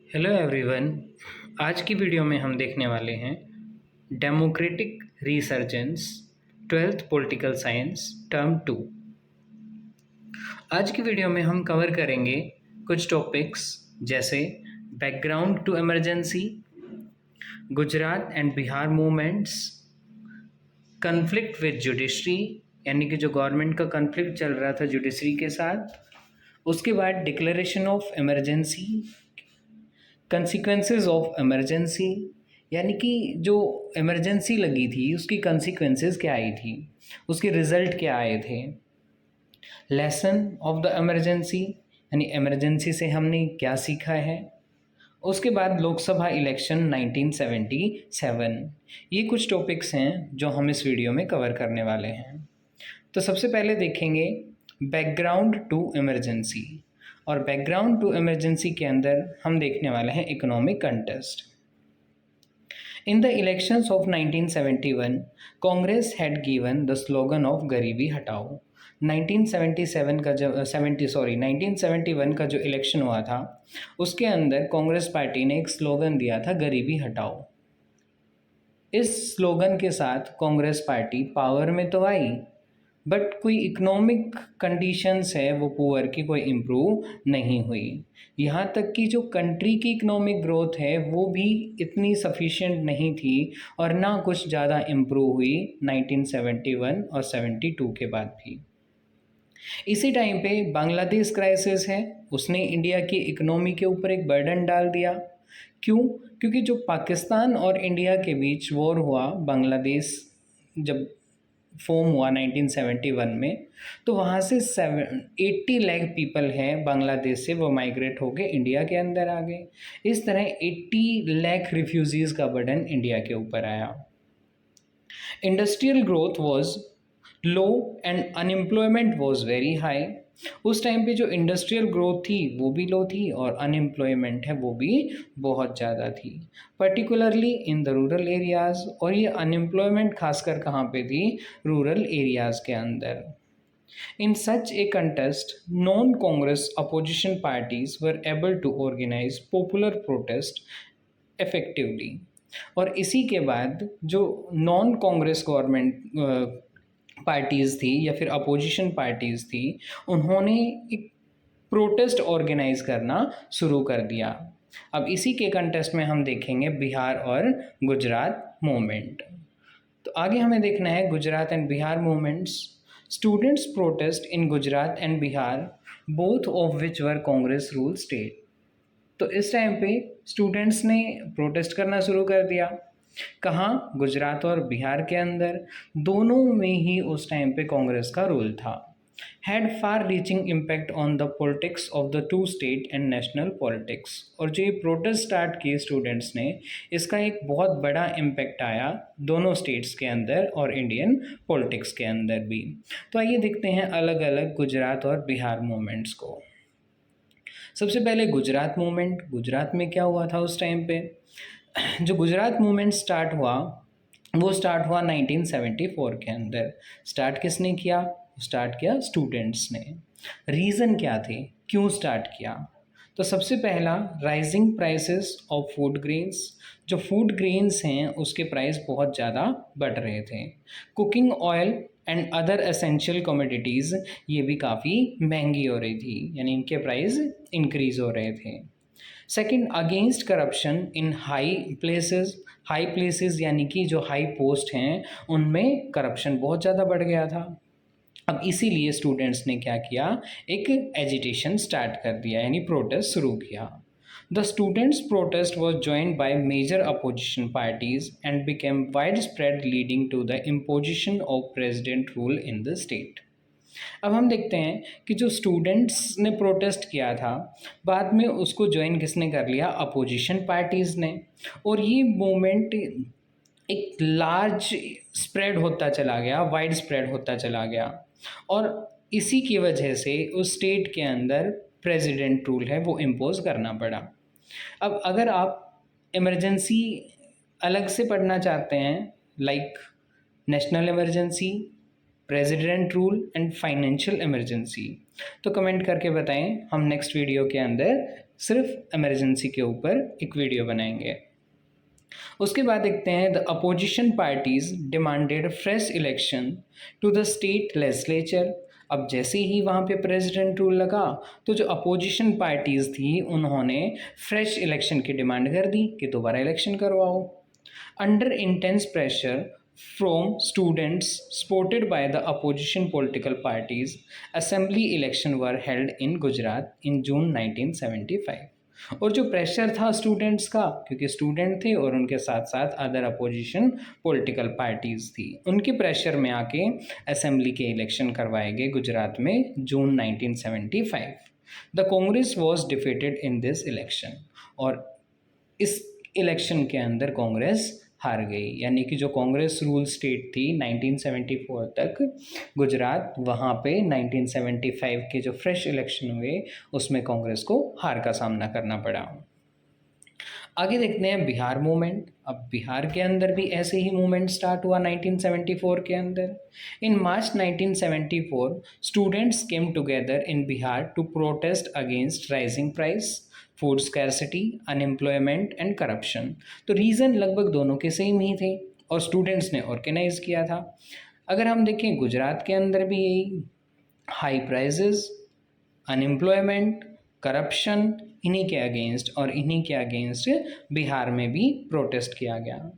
Hello everyone. आज की video में हम देखने वाले हैं democratic resurgence twelfth political science term 2। आज की वीडियो में हम कवर करेंगे कुछ टॉपिक्स जैसे background to emergency, Gujarat and Bihar movements, conflict with judiciary यानी कि जो गवर्नमेंट का कन्फ्लिक्ट चल रहा था जुडिशरी के साथ, उसके बाद declaration of emergency, consequences of emergency यानी कि जो इमरजेंसी लगी थी उसकी कंसिक्वेंसेस क्या आई थी, उसके रिजल्ट क्या आए थे, लेसन ऑफ द इमरजेंसी यानी इमरजेंसी से हमने क्या सीखा है, उसके बाद लोकसभा इलेक्शन 1977। ये कुछ टॉपिक्स हैं जो हम इस वीडियो में कवर करने वाले हैं। तो सबसे पहले देखेंगे बैकग्राउंड टू इमरजेंसी, और बैकग्राउंड टू इमरजेंसी के अंदर हम देखने वाले हैं economic contest. In the elections of 1971 Congress had given the slogan of गरीबी हटाओ। 1971 का जो इलेक्शन हुआ था उसके अंदर कांग्रेस पार्टी ने एक स्लोगन दिया था, गरीबी हटाओ। इस स्लोगन के साथ कांग्रेस पार्टी पावर में तो आई, बट कोई इकोनॉमिक कंडीशंस है वो पुअर की कोई इम्प्रूव नहीं हुई। यहाँ तक कि जो कंट्री की इकोनॉमिक ग्रोथ है वो भी इतनी सफिशिएंट नहीं थी और ना कुछ ज़्यादा इम्प्रूव हुई 1971 और 72 के बाद भी। इसी टाइम पे बांग्लादेश क्राइसिस है, उसने इंडिया की इकोनॉमी के ऊपर एक बर्डन डाल दिया। क्यों? क्योंकि जो पाकिस्तान और इंडिया के बीच वॉर हुआ, बांग्लादेश जब फॉर्म हुआ 1971 में, तो वहाँ से 80 लाख पीपल हैं बांग्लादेश से, वो माइग्रेट होके इंडिया के अंदर आ गए। इस तरह 80 लाख रिफ्यूजीज़ का बर्डन इंडिया के ऊपर आया। Industrial growth was low and unemployment was very high. उस टाइम पे जो इंडस्ट्रियल ग्रोथ थी वो भी लो थी और अनएम्प्लॉयमेंट है वो भी बहुत ज़्यादा थी, particularly in the rural areas. और ये अनएम्प्लॉयमेंट खासकर कहाँ पे थी? रूरल एरियाज़ के अंदर। In such a contest, non-Congress opposition parties were able to organize popular protest effectively। और इसी के बाद जो नॉन कांग्रेस गवर्नमेंट पार्टीज़ थी या फिर अपोजिशन पार्टीज़ थी, उन्होंने एक प्रोटेस्ट ऑर्गेनाइज करना शुरू कर दिया। अब इसी के कंटेस्ट में हम देखेंगे बिहार और गुजरात मूवमेंट। तो आगे हमें देखना है Gujarat and Bihar movements. Students protest in Gujarat and Bihar, both of which were Congress rule state. तो इस टाइम पे स्टूडेंट्स ने प्रोटेस्ट करना शुरू कर दिया। कहाँ? गुजरात और बिहार के अंदर, दोनों में ही उस टाइम पे कांग्रेस का रूल था। Had far reaching impact on the politics of the two state and national politics. और जो ये प्रोटेस्ट स्टार्ट किए स्टूडेंट्स ने, इसका एक बहुत बड़ा इम्पैक्ट आया दोनों स्टेट्स के अंदर और इंडियन पॉलिटिक्स के अंदर भी। तो आइए देखते हैं अलग अलग गुजरात और बिहार मूवमेंट्स को। सबसे पहले गुजरात मूवमेंट। गुजरात में क्या हुआ था उस टाइम पे? जो गुजरात मूवमेंट स्टार्ट हुआ वो स्टार्ट हुआ 1974 के अंदर। स्टार्ट किसने किया? स्टार्ट किया स्टूडेंट्स ने। रीज़न क्या थे, क्यों स्टार्ट किया? तो सबसे पहला, rising prices of food grains. जो फूड ग्रेन्स हैं उसके प्राइस बहुत ज़्यादा बढ़ रहे थे। Cooking oil and other essential commodities ये भी काफ़ी महंगी हो रही थी, यानी इनके प्राइस इंक्रीज़ हो रहे थे। Second, against corruption in high places यानी कि जो हाई पोस्ट हैं उनमें करप्शन बहुत ज़्यादा बढ़ गया था। अब इसीलिए स्टूडेंट्स ने क्या किया? एक एजिटेशन स्टार्ट कर दिया, यानी प्रोटेस्ट शुरू किया। The students protest was joined by major opposition parties and became wide spread, leading to the imposition of president rule in the state. अब हम देखते हैं कि जो स्टूडेंट्स ने प्रोटेस्ट किया था, बाद में उसको ज्वाइन किसने कर लिया? अपोजिशन पार्टीज़ ने। और ये मूवमेंट एक लार्ज स्प्रेड होता चला गया, वाइड स्प्रेड होता चला गया, और इसी की वजह से उस स्टेट के अंदर प्रेसिडेंट रूल है वो इम्पोज करना पड़ा। अब अगर आप इमरजेंसी अलग से पढ़ना चाहते हैं, like national emergency, president rule and financial emergency, तो कमेंट करके बताएं, हम नेक्स्ट वीडियो के अंदर सिर्फ इमरजेंसी के ऊपर एक वीडियो बनाएंगे। उसके बाद देखते हैं the opposition parties demanded fresh election to the state legislature. अब जैसे ही वहाँ पे प्रेसिडेंट रूल लगा तो जो अपोजिशन पार्टीज थी उन्होंने फ्रेश इलेक्शन की डिमांड कर दी कि दोबारा इलेक्शन करवाओ। Under intense pressure from students supported by the opposition political parties, assembly election were held in Gujarat in June 1975। और जो प्रेशर था स्टूडेंट्स का, क्योंकि स्टूडेंट थे और उनके साथ साथ अदर अपोजिशन पॉलिटिकल पार्टीज थी, उनके प्रेशर में आके असेंबली के इलेक्शन करवाए गए गुजरात में जून 1975। The Congress was defeated in this election, और इस इलेक्शन के अंदर कांग्रेस हार गई, यानी कि जो कांग्रेस रूल स्टेट थी 1974 तक गुजरात, वहाँ पे 1975 के जो फ्रेश इलेक्शन हुए उसमें कांग्रेस को हार का सामना करना पड़ा। आगे देखते हैं बिहार मूवमेंट। अब बिहार के अंदर भी ऐसे ही मूवमेंट स्टार्ट हुआ 1974 के अंदर। In March 1974 students came together in Bihar to protest against rising price, food scarcity, unemployment and corruption. तो रीज़न लगभग दोनों के सेम ही थे और स्टूडेंट्स ने ऑर्गेनाइज किया था। अगर हम देखें गुजरात के अंदर भी यही हाई प्राइजेस, अनएम्प्लॉयमेंट, करप्शन, इन्हीं के अगेंस्ट और इन्हीं के अगेंस्ट बिहार में भी प्रोटेस्ट किया गया।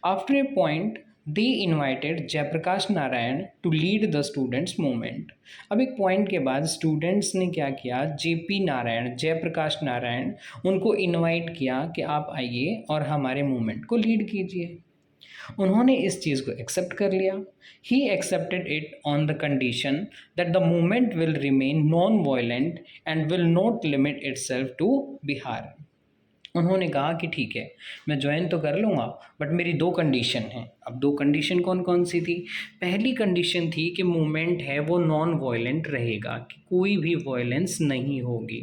After a point they invited Jayaprakash Narayan to lead the students movement. अब एक पॉइंट के बाद स्टूडेंट्स ने क्या किया, जेपी नारायण, जयप्रकाश नारायण, उनको इनवाइट किया कि आप आइए और हमारे मूवमेंट को लीड कीजिए। उन्होंने इस चीज़ को एक्सेप्ट कर लिया। He accepted it on the condition that the movement will remain non violent and will not limit itself to Bihar. उन्होंने कहा कि ठीक है, मैं ज्वाइन तो कर लूँगा, बट मेरी दो कंडीशन हैं। अब दो कंडीशन कौन कौन सी थी? पहली कंडीशन थी कि मूवमेंट है वो नॉन वायलेंट रहेगा, कि कोई भी वायलेंस नहीं होगी।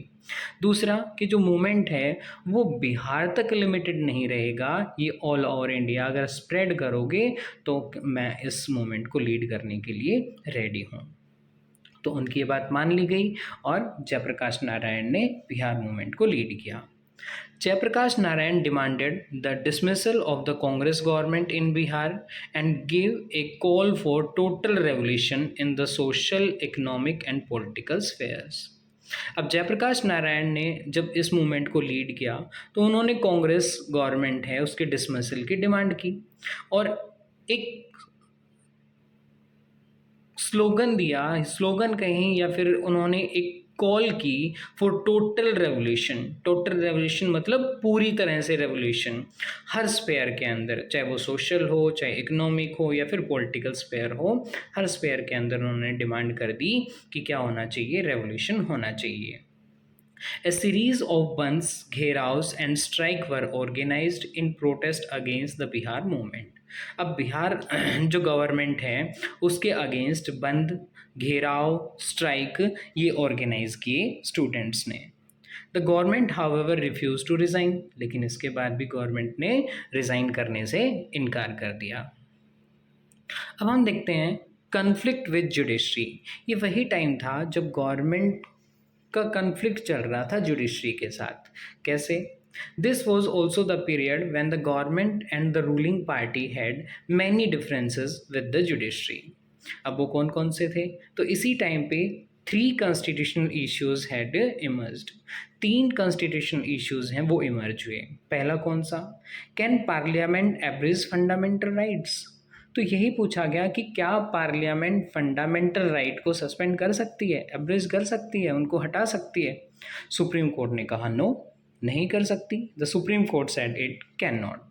दूसरा कि जो मूवमेंट है वो बिहार तक लिमिटेड नहीं रहेगा, ये ऑल ओवर इंडिया अगर स्प्रेड करोगे तो मैं इस मूवमेंट को लीड करने के लिए रेडी हूँ। तो उनकी ये बात मान ली गई और जयप्रकाश नारायण ने बिहार मूवमेंट को लीड किया। Jayaprakash Narayan demanded the dismissal of the Congress government in Bihar and gave a call for total revolution in the social, economic and political spheres। अब जयप्रकाश नारायण ने जब इस मूवमेंट को लीड किया तो उन्होंने कांग्रेस गवर्नमेंट है उसके डिसमिसल की डिमांड की और एक स्लोगन दिया, स्लोगन कहें या फिर उन्होंने एक कॉल की for total revolution. Total revolution मतलब पूरी तरह से रेवोल्यूशन, हर स्पेयर के अंदर, चाहे वो सोशल हो, चाहे इकोनॉमिक हो या फिर पॉलिटिकल स्पेयर हो, हर स्पेयर के अंदर उन्होंने डिमांड कर दी कि क्या होना चाहिए, रेवोल्यूशन होना चाहिए। A series of bans, घेराव्स and strike were organized in protest against the Bihar movement। अब बिहार जो गवर्नमेंट है उसके अगेंस्ट बंद, घेराव, स्ट्राइक ये ऑर्गेनाइज किए स्टूडेंट्स ने। The government however refuse to resign, लेकिन इसके बाद भी गवर्नमेंट ने रिज़ाइन करने से इनकार कर दिया। अब हम देखते हैं कन्फ्लिक्ट विद जुडिशरी। ये वही टाइम था जब गवर्नमेंट का कन्फ्लिक्ट चल रहा था जुडिशरी के साथ। कैसे? This was also the period when the government and the ruling party had many differences with the judiciary. अब वो कौन कौन से थे? तो इसी टाइम पे 3 constitutional issues had emerged. 3 constitutional issues हैं वो इमर्ज हुए। पहला कौन सा? Can parliament abridge fundamental rights. तो यही पूछा गया कि क्या पार्लियामेंट फंडामेंटल राइट को सस्पेंड कर सकती है, एब्रिज कर सकती है, उनको हटा सकती है? सुप्रीम कोर्ट ने कहा नो, नहीं कर सकती। The Supreme Court said it can not.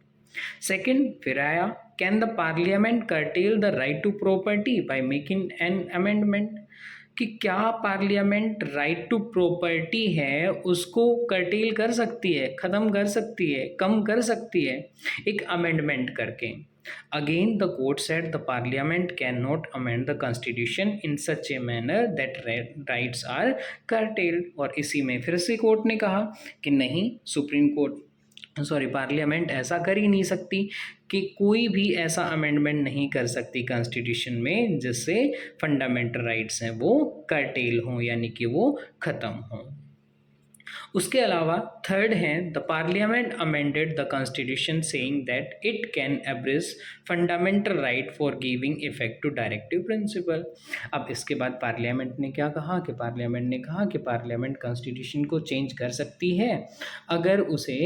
Second फिर आया, can the parliament curtail the right to property by making an amendment, कि क्या पार्लियामेंट राइट टू प्रॉपर्टी है उसको कर्टेल कर सकती है, ख़त्म कर सकती है, कम कर सकती है एक अमेंडमेंट करके। Again, the court said the parliament cannot amend the constitution in such a manner that rights are curtailed। और इसी में फिर से कोर्ट ने कहा कि नहीं, पार्लियामेंट ऐसा कर ही नहीं सकती कि कोई भी ऐसा अमेंडमेंट नहीं कर सकती कॉन्स्टिट्यूशन में जिससे फंडामेंटल राइट्स हैं वो कर्टेल हों, यानी कि वो ख़त्म हों। उसके अलावा थर्ड है the parliament amended the constitution saying that it can abridge fundamental right for giving effect to directive principle. अब इसके बाद पार्लियामेंट ने क्या कहा कि पार्लियामेंट कॉन्स्टिट्यूशन को चेंज कर सकती है अगर उसे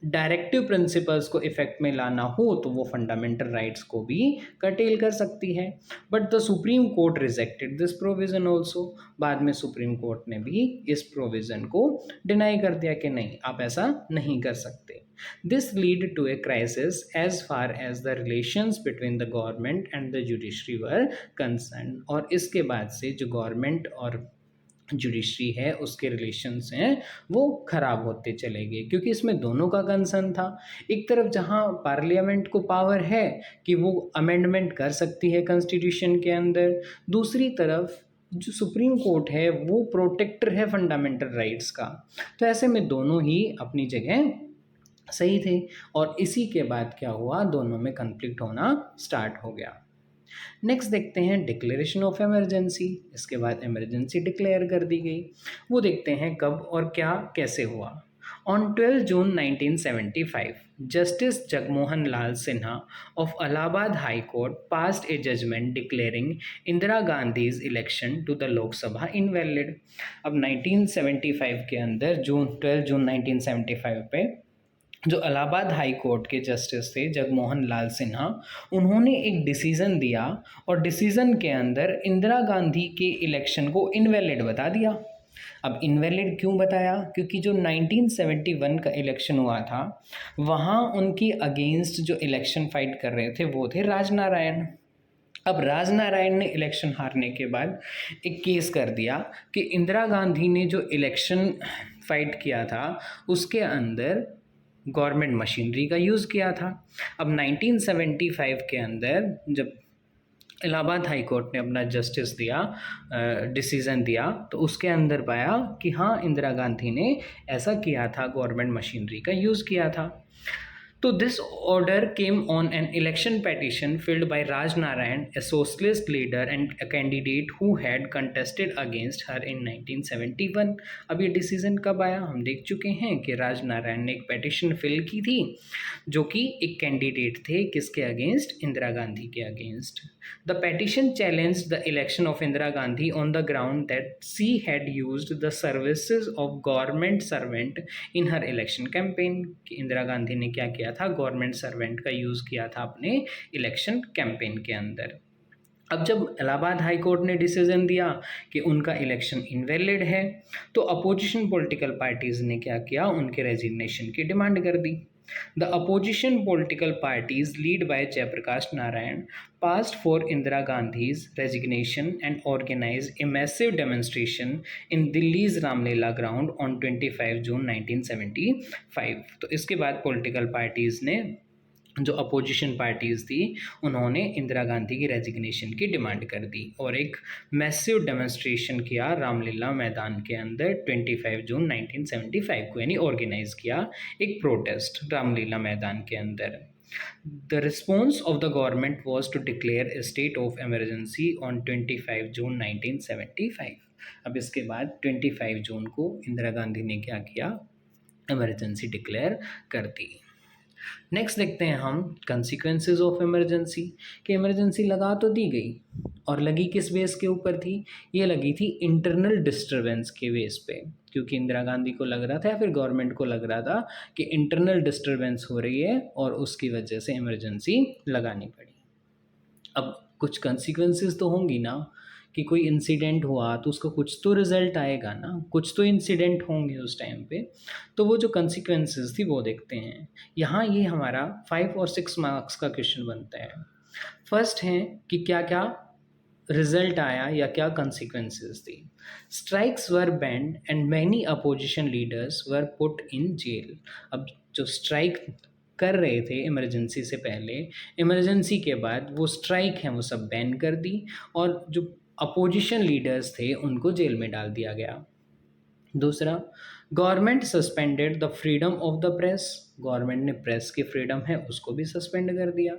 डायरेक्टिव प्रिंसिपल्स को इफेक्ट में लाना हो तो वो फंडामेंटल राइट्स को भी कर्टेल कर सकती है। But the Supreme court rejected this provision also. बाद में सुप्रीम कोर्ट ने भी इस प्रोविजन को डिनाई कर दिया कि नहीं, आप ऐसा नहीं कर सकते। This lead to a crisis as far as the relations between the government and the judiciary were concern. और इसके बाद से जो गवर्नमेंट और जुडिशरी है उसके रिलेशंस हैं वो ख़राब होते चले गए, क्योंकि इसमें दोनों का कंसर्न था। एक तरफ जहाँ पार्लियामेंट को पावर है कि वो अमेंडमेंट कर सकती है कॉन्स्टिट्यूशन के अंदर, दूसरी तरफ जो सुप्रीम कोर्ट है वो प्रोटेक्टर है फंडामेंटल राइट्स का। तो ऐसे में दोनों ही अपनी जगह सही थे, और इसी के बाद क्या हुआ, दोनों में कन्फ्लिक्ट होना स्टार्ट हो गया। नेक्स्ट देखते हैं डिक्लेरेशन ऑफ इमरजेंसी। इसके बाद इमरजेंसी डिक्लेयर कर दी गई। वो देखते हैं कब और क्या कैसे हुआ। On 12 June 1975, Justice Jagmohan Lal Sinha of Allahabad High Court passed a judgment declaring Indira Gandhi's election to the Lok Sabha invalid। अब 1975 के अंदर 12 जून 1975 पे जो इलाहाबाद हाई कोर्ट के जस्टिस थे जगमोहन लाल सिन्हा, उन्होंने एक डिसीज़न दिया और डिसीज़न के अंदर इंदिरा गांधी के इलेक्शन को इनवैलिड बता दिया। अब इनवैलिड क्यों बताया, क्योंकि जो 1971 का इलेक्शन हुआ था वहाँ उनकी अगेंस्ट जो इलेक्शन फाइट कर रहे थे वो थे राजनारायण। अब राजनारायण ने इलेक्शन हारने के बाद एक केस कर दिया कि इंदिरा गांधी ने जो इलेक्शन फाइट किया था उसके अंदर गवर्नमेंट मशीनरी का यूज़ किया था। अब 1975 के अंदर जब इलाहाबाद हाई कोर्ट ने अपना जस्टिस दिया, डिसीज़न दिया, तो उसके अंदर पाया कि हाँ इंदिरा गांधी ने ऐसा किया था, गवर्नमेंट मशीनरी का यूज़ किया था। तो this order came on an election petition filled by Raj Narayan, a socialist leader and a candidate who had contested against her in 1971। अब ये डिसीजन कब आया, हम देख चुके हैं कि राज नारायण ने एक पेटिशन फिल की थी जो कि एक कैंडिडेट थे किसके अगेंस्ट, इंदिरा गांधी के against. The petition challenged the election of Indira Gandhi on the ground that she had used the services of government servant in her election campaign। कि इंदिरा गांधी ने क्या किया था, गवर्नमेंट सर्वेंट का यूज़ किया था अपने इलेक्शन कैंपेन के अंदर। अब जब इलाहाबाद हाई कोर्ट ने डिसीजन दिया कि उनका इलेक्शन इनवैलिड है, तो अपोजिशन पॉलिटिकल पार्टीज़ ने क्या किया, उनके रेजिग्नेशन की डिमांड कर दी। The opposition political parties, led by Jayaprakash Narayan, passed for Indira Gandhi's resignation and organized a massive demonstration in Delhi's Ramlila ground on 25 June 1975। तो इसके बाद पॉलिटिकल पार्टीज़ ने, जो अपोजिशन पार्टीज़ थी, उन्होंने इंदिरा गांधी की रेजिग्नेशन की डिमांड कर दी और एक मैसिव डेमोन्स्ट्रेशन किया रामलीला मैदान के अंदर 25 जून 1975 को, यानी ऑर्गेनाइज किया एक प्रोटेस्ट रामलीला मैदान के अंदर। The response of the government was to declare a state of emergency on 25 June 1975। अब इसके बाद 25 जून को इंदिरा गांधी ने क्या किया, एमरजेंसी डिक्लेयर कर दी। नेक्स्ट देखते हैं हम कंसिक्वेंसेस ऑफ इमरजेंसी। कि इमरजेंसी लगा तो दी गई, और लगी किस बेस के ऊपर थी, ये लगी थी इंटरनल डिस्टर्बेंस के बेस पे, क्योंकि इंदिरा गांधी को लग रहा था या फिर गवर्नमेंट को लग रहा था कि इंटरनल डिस्टर्बेंस हो रही है और उसकी वजह से इमरजेंसी लगानी पड़ी। अब कुछ कंसिक्वेंसेस तो होंगी ना, कि कोई इंसिडेंट हुआ तो उसका कुछ तो रिजल्ट आएगा ना, कुछ तो इंसिडेंट होंगे उस टाइम पे। तो वो जो कंसिक्वेंसेस थी वो देखते हैं। यहाँ ये हमारा 5 और 6 मार्क्स का क्वेश्चन बनता है। फर्स्ट है कि क्या क्या रिजल्ट आया या क्या कंसिक्वेंसेस थी। Strikes were banned and many opposition leaders were put in jail. अब जो स्ट्राइक कर रहे थे इमरजेंसी से पहले, इमरजेंसी के बाद वो स्ट्राइक हैं वो सब बैन कर दी, और जो अपोजिशन लीडर्स थे उनको जेल में डाल दिया गया। दूसरा, government suspended the freedom of the press, government ने प्रेस की फ्रीडम है उसको भी सस्पेंड कर दिया।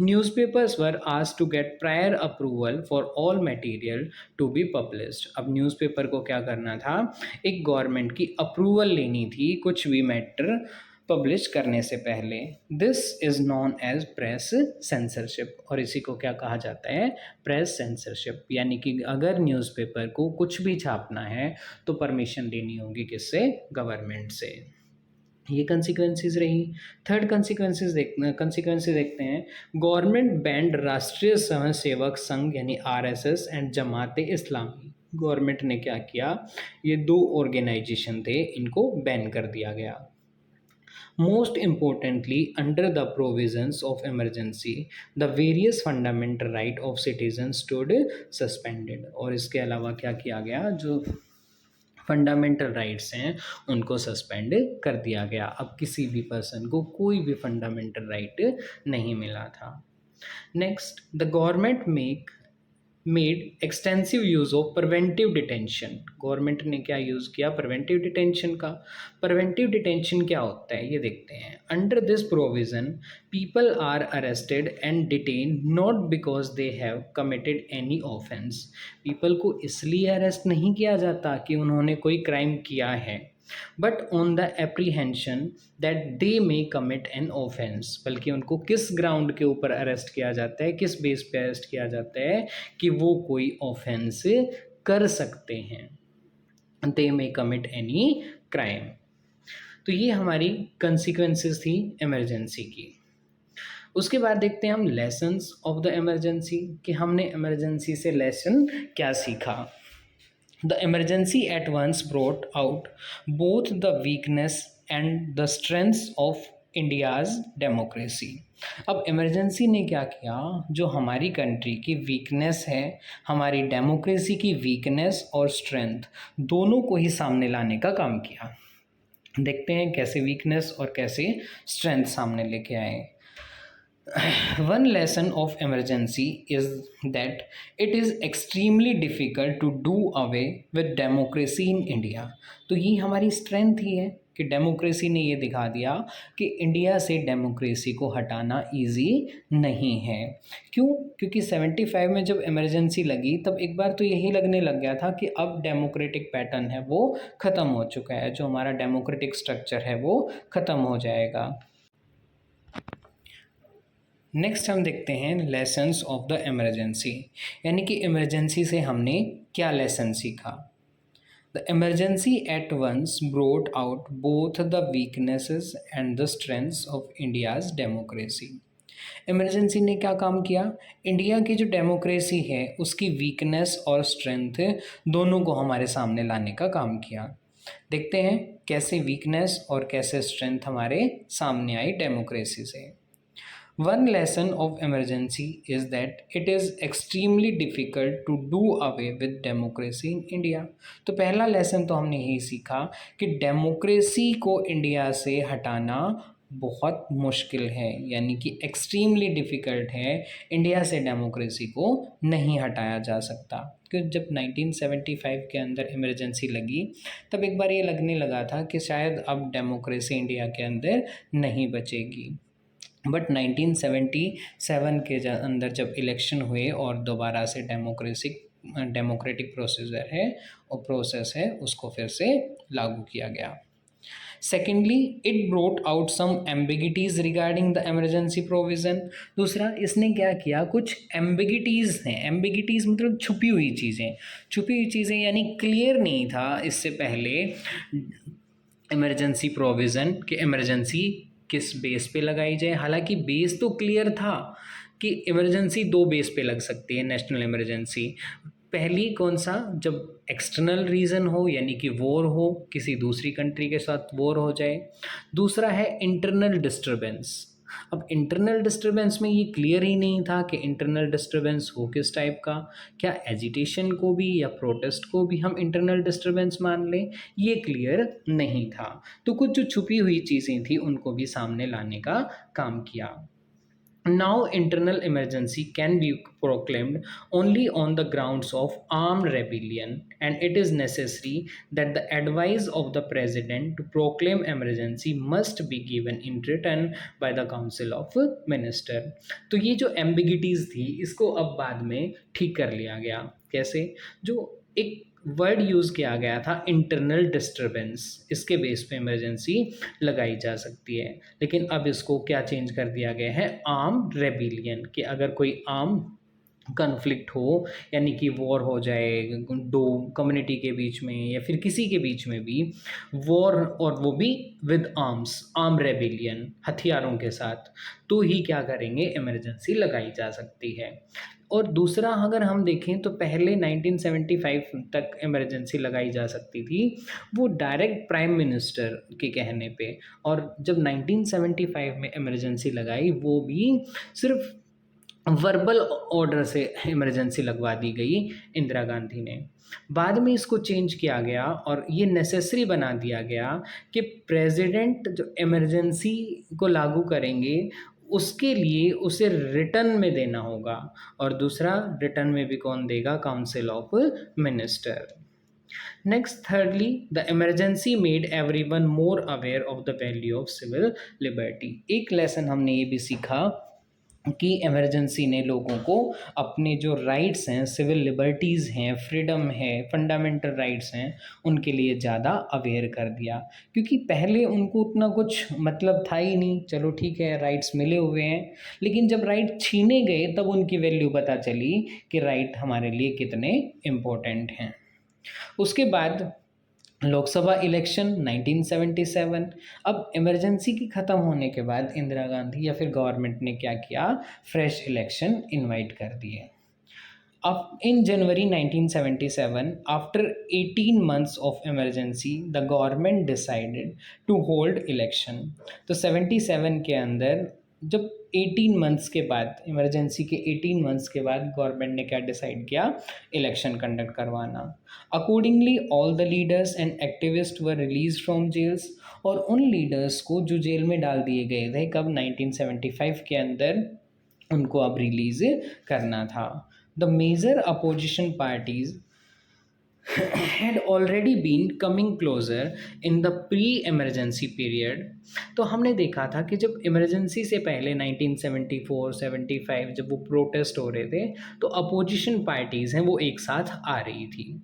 Newspapers were asked to get prior approval for all material to be published. अब न्यूज़पेपर को क्या करना था, एक गवर्नमेंट की अप्रूवल लेनी थी कुछ भी मैटर पब्लिश करने से पहले। This is known as press censorship, और इसी को क्या कहा जाता है, प्रेस सेंसरशिप। यानी कि अगर न्यूज़पेपर को कुछ भी छापना है तो परमिशन लेनी होगी किससे, गवर्नमेंट से। ये कंसिक्वेंसेस रही। थर्ड कंसिक्वेंसेस देखते हैं। गवर्नमेंट बैंड राष्ट्रीय स्वयं सेवक संघ यानी RSS and Jamaat Islami. Government ने क्या किया, ये दो ऑर्गेनाइजेशन थे, इनको बैन कर दिया गया। Most importantly, under the provisions of emergency, the various fundamental right of citizens stood suspended। और इसके अलावा क्या किया गया, जो फंडामेंटल राइट्स हैं उनको सस्पेंड कर दिया गया। अब किसी भी पर्सन को कोई भी फंडामेंटल राइट नहीं मिला था। Next, the government made extensive use of preventive detention. Government ने क्या यूज़ किया, प्रिवेंटिव डिटेंशन का। प्रिवेंटिव डिटेंशन क्या होता है ये देखते हैं। Under this provision people are arrested and detain not because they have committed any offence. People को इसलिए अरेस्ट नहीं किया जाता कि उन्होंने कोई क्राइम किया है, but on the apprehension that they may commit an offence. बल्कि उनको किस ग्राउंड के ऊपर अरेस्ट किया जाता है, किस बेस पे अरेस्ट किया जाता है कि वो कोई ऑफेंस कर सकते हैं, दे मे कमिट एनी क्राइम। तो ये हमारी कंसिक्वेंसेस थी इमरजेंसी की। उसके बाद देखते हैं हम लेसन्स ऑफ द इमरजेंसी, कि हमने इमरजेंसी से लेसन क्या सीखा। The emergency at once brought out both the weakness and the strengths of India's democracy। अब इमरजेंसी ने क्या किया, जो हमारी कंट्री की वीकनेस है, हमारी डेमोक्रेसी की वीकनेस और स्ट्रेंथ दोनों को ही सामने लाने का काम किया। देखते हैं कैसे वीकनेस और कैसे स्ट्रेंथ सामने लेके आए। One lesson of emergency is that it is extremely difficult to do away with democracy in India। तो ये हमारी स्ट्रेंथ ही है कि डेमोक्रेसी ने ये दिखा दिया कि इंडिया से डेमोक्रेसी को हटाना इजी नहीं है। क्यों? क्योंकि 75 में जब इमरजेंसी लगी तब एक बार तो यही लगने लग गया था कि अब डेमोक्रेटिक पैटर्न है वो ख़त्म हो चुका है, जो हमारा डेमोक्रेटिक स्ट्रक्चर है वो ख़त्म हो जाएगा। नेक्स्ट हम देखते हैं लेसन्स ऑफ द इमरजेंसी, यानी कि इमरजेंसी से हमने क्या लेसन सीखा। The emergency at once brought out both the weaknesses and the strengths of India's democracy. Emergency ने क्या काम किया, इंडिया की जो डेमोक्रेसी है उसकी वीकनेस और स्ट्रेंथ दोनों को हमारे सामने लाने का काम किया। देखते हैं कैसे वीकनेस और कैसे स्ट्रेंथ हमारे सामने आई डेमोक्रेसी से। One lesson of emergency is that it is extremely difficult to do away with democracy in India। तो पहला लेसन तो हमने यही सीखा कि डेमोक्रेसी को इंडिया से हटाना बहुत मुश्किल है, यानी कि एक्सट्रीमली डिफ़िकल्ट है, इंडिया से डेमोक्रेसी को नहीं हटाया जा सकता। क्योंकि जब 1975 के अंदर इमरजेंसी लगी तब एक बार ये लगने लगा था कि शायद अब डेमोक्रेसी इंडिया के अंदर नहीं बचेगी, बट 1977 के अंदर जब इलेक्शन हुए और दोबारा से डेमोक्रेटिक प्रोसीजर है और प्रोसेस है उसको फिर से लागू किया गया। Secondly, it brought out some ambiguities regarding the emergency provision. दूसरा, इसने क्या किया, कुछ एम्बिगिटीज़ हैं, एम्बिगिटीज़ मतलब छुपी हुई चीज़ें, यानी क्लियर नहीं था इससे पहले इमरजेंसी प्रोविज़न कि इमरजेंसी किस बेस पे लगाई जाए। हालांकि बेस तो क्लियर था कि इमरजेंसी दो बेस पे लग सकती है नेशनल इमरजेंसी। पहली कौन सा, जब एक्सटर्नल रीज़न हो, यानी कि वॉर हो, किसी दूसरी कंट्री के साथ वॉर हो जाए। दूसरा है इंटरनल डिस्टर्बेंस। अब इंटरनल डिस्टर्बेंस में ये क्लियर ही नहीं था कि इंटरनल डिस्टर्बेंस हो किस टाइप का, क्या एजिटेशन को भी या प्रोटेस्ट को भी हम इंटरनल डिस्टर्बेंस मान लें, ये क्लियर नहीं था। तो कुछ जो छुपी हुई चीज़ें थी उनको भी सामने लाने का काम किया। Now, internal emergency can be proclaimed only on the grounds of armed rebellion, and it is necessary that the advice of the president to proclaim emergency must be given in written by the council of minister. तो ये जो एम्बिगिटीज थी इसको अब बाद में ठीक कर लिया गया। कैसे? जो एक वर्ड यूज किया गया था इंटरनल डिस्टरबेंस, इसके बेस पे इमरजेंसी लगाई जा सकती है, लेकिन अब इसको क्या चेंज कर दिया गया है, आर्म रेबिलियन, कि अगर कोई आर्म कन्फ्लिक्ट हो, यानी कि वॉर हो जाए दो कम्युनिटी के बीच में या फिर किसी के बीच में भी वॉर, और वो भी विद आर्म्स, आर्म रेबिलियन, हथियारों के साथ, तो ही क्या करेंगे, इमरजेंसी लगाई जा सकती है। और दूसरा अगर हम देखें तो पहले 1975 तक इमरजेंसी लगाई जा सकती थी, वो डायरेक्ट प्राइम मिनिस्टर के कहने पे, और जब 1975 में इमरजेंसी लगाई वो भी सिर्फ वर्बल ऑर्डर से इमरजेंसी लगवा दी गई इंदिरा गांधी ने। बाद में इसको चेंज किया गया और ये नेसेसरी बना दिया गया कि प्रेसिडेंट जो इमरजेंसी को लागू करेंगे उसके लिए उसे रिटर्न में देना होगा, और दूसरा रिटर्न में भी कौन देगा, council of minister. Next, thirdly, the emergency made everyone more aware of the value of civil liberty. एक लेसन हमने ये भी सीखा कि इमरजेंसी ने लोगों को अपने जो राइट्स हैं, सिविल लिबर्टीज़ हैं, फ्रीडम है, फंडामेंटल राइट्स हैं, उनके लिए ज़्यादा अवेयर कर दिया, क्योंकि पहले उनको उतना कुछ मतलब था ही नहीं। चलो ठीक है, राइट्स मिले हुए हैं, लेकिन जब राइट छीने गए तब उनकी वैल्यू पता चली कि राइट हमारे लिए कितने इम्पोर्टेंट हैं। उसके बाद लोकसभा इलेक्शन 1977। अब इमरजेंसी की ख़त्म होने के बाद इंदिरा गांधी या फिर गवर्नमेंट ने क्या किया, फ्रेश इलेक्शन इनवाइट कर दिए। अब in January 1977, after 18 months of emergency, the government decided to hold election. तो 77 के अंदर जब 18 months के बाद, इमरजेंसी के 18 months के बाद गवर्नमेंट ने क्या डिसाइड किया, इलेक्शन कंडक्ट करवाना। Accordingly all the leaders and activist were release from jails, और उन लीडर्स को जो जेल में डाल दिए गए थे कब, 1975 के अंदर, उनको अब रिलीज करना था। The major opposition parties had already been coming closer in the pre-emergency period। तो हमने देखा था कि जब इमरजेंसी से पहले 1974-75 जब वो प्रोटेस्ट हो रहे थे तो अपोजिशन पार्टीज़ हैं वो एक साथ आ रही थी।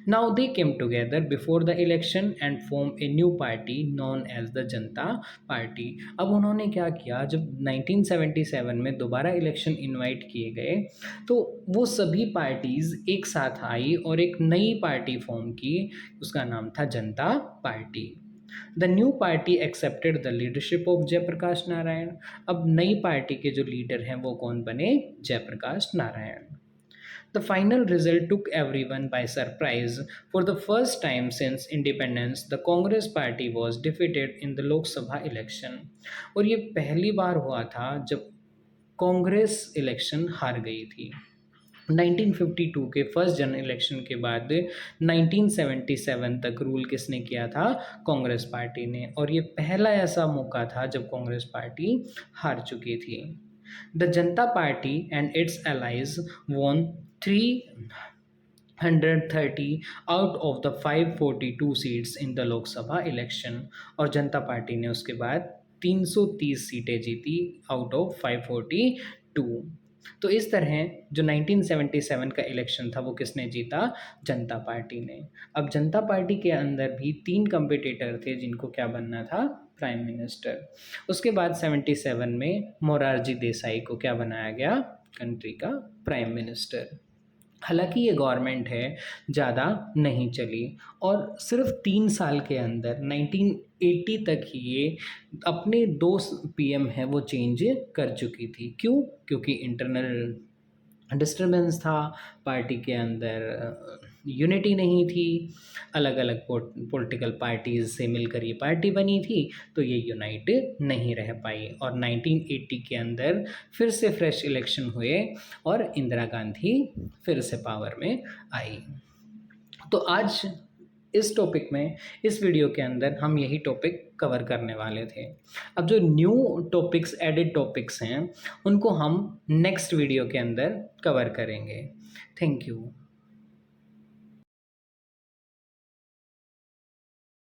Now they came together before the election and form a new party known as the Janata Party. अब उन्होंने क्या किया, जब 1977 में दोबारा इलेक्शन इनवाइट किए गए तो वो सभी पार्टीज़ एक साथ आई और एक नई पार्टी फॉर्म की, उसका नाम था Janata Party. The new party accepted the leadership of Jayaprakash Narayan. अब नई पार्टी के जो लीडर हैं वो कौन बने, Jayaprakash Narayan. The final result took everyone by surprise. For the first time since independence, the Congress party was defeated in the Lok Sabha election। और ये पहली बार हुआ था जब कांग्रेस इलेक्शन हार गई थी। 1952 के फर्स्ट जनरल इलेक्शन के बाद 1977 तक रूल किसने किया था, कांग्रेस पार्टी ने, और ये पहला ऐसा मौका था जब कांग्रेस पार्टी हार चुकी थी। The Janata Party and its allies won 330 out of the 542 seats in the Lok Sabha election, और जनता पार्टी ने उसके बाद 330 सीटें जीती आउट ऑफ 542। तो इस तरह जो 1977 का इलेक्शन था वो किसने जीता, जनता पार्टी ने। अब जनता पार्टी के अंदर भी 3 कंपिटिटर थे जिनको क्या बनना था, प्राइम मिनिस्टर। उसके बाद 77 में मोरारजी देसाई को क्या बनाया गया, कंट्री का प्राइम मिनिस्टर। हालांकि ये गवर्नमेंट है ज़्यादा नहीं चली और सिर्फ 3 साल के अंदर 1980 तक ही ये अपने 2 पीएम है वो चेंज कर चुकी थी। क्यों? क्योंकि इंटरनल डिस्टर्बेंस था, पार्टी के अंदर यूनिटी नहीं थी, अलग अलग पॉलिटिकल पार्टीज़ से मिलकर ये पार्टी बनी थी, तो ये यूनाइट नहीं रह पाई। और 1980 के अंदर फिर से फ्रेश इलेक्शन हुए और इंदिरा गांधी फिर से पावर में आई। तो आज इस टॉपिक में, इस वीडियो के अंदर हम यही टॉपिक कवर करने वाले थे। अब जो न्यू टॉपिक्स, एडिड टॉपिक्स हैं, उनको हम नेक्स्ट वीडियो के अंदर कवर करेंगे। Thank you.